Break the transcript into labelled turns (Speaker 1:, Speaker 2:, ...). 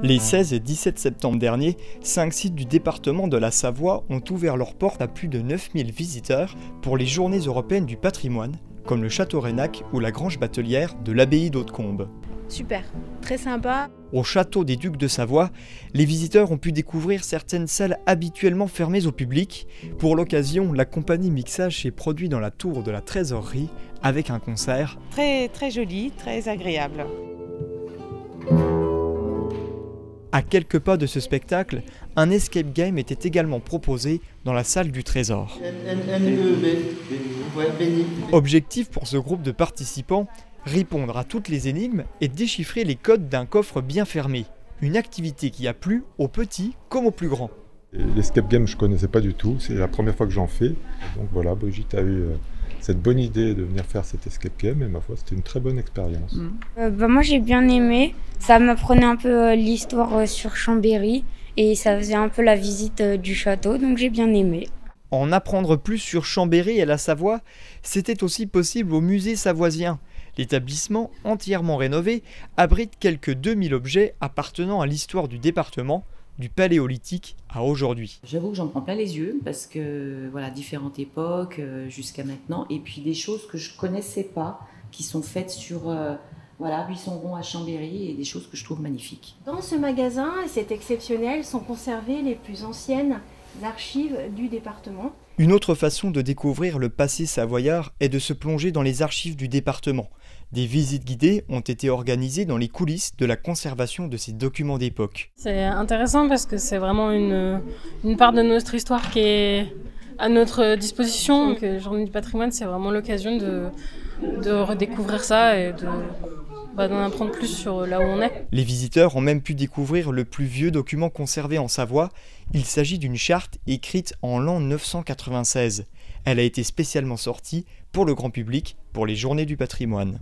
Speaker 1: Les 16 et 17 septembre dernier, 5 sites du département de la Savoie ont ouvert leurs portes à plus de 9000 visiteurs pour les Journées européennes du patrimoine, comme le château Raynac ou la grange batelière de l'abbaye d'Hautecombe.
Speaker 2: Super, très sympa.
Speaker 1: Au château des Ducs de Savoie, les visiteurs ont pu découvrir certaines salles habituellement fermées au public. Pour l'occasion, la compagnie Mixage s'est produite dans la tour de la trésorerie avec un concert.
Speaker 3: Très joli, très agréable.
Speaker 1: À quelques pas de ce spectacle, un escape game était également proposé dans la salle du Trésor. Objectif pour ce groupe de participants, répondre à toutes les énigmes et déchiffrer les codes d'un coffre bien fermé. Une activité qui a plu aux petits comme aux plus grands.
Speaker 4: L'escape game, je ne connaissais pas du tout, c'est la première fois que j'en fais. Donc voilà, Brigitte a eu cette bonne idée de venir faire cet escape game et ma foi, c'était une très bonne expérience.
Speaker 5: Moi j'ai bien aimé, ça m'apprenait un peu l'histoire sur Chambéry et ça faisait un peu la visite du château, donc j'ai bien aimé.
Speaker 1: En apprendre plus sur Chambéry et la Savoie, c'était aussi possible au musée savoisien. L'établissement, entièrement rénové, abrite quelques 2000 objets appartenant à l'histoire du département, du Paléolithique à aujourd'hui.
Speaker 6: J'avoue que j'en prends plein les yeux parce que voilà, différentes époques jusqu'à maintenant, et puis des choses que je connaissais pas qui sont faites sur Buisson-Rond à Chambéry, et des choses que je trouve magnifiques.
Speaker 2: Dans ce magasin, et c'est exceptionnel, sont conservées les plus anciennes archives du département.
Speaker 1: Une autre façon de découvrir le passé savoyard est de se plonger dans les archives du département. Des visites guidées ont été organisées dans les coulisses de la conservation de ces documents d'époque.
Speaker 7: C'est intéressant parce que c'est vraiment une part de notre histoire qui est à notre disposition. Donc, Journée du patrimoine, c'est vraiment l'occasion de redécouvrir ça et d'en apprendre plus sur là où on est.
Speaker 1: Les visiteurs ont même pu découvrir le plus vieux document conservé en Savoie. Il s'agit d'une charte écrite en l'an 996. Elle a été spécialement sortie pour le grand public pour les Journées du patrimoine.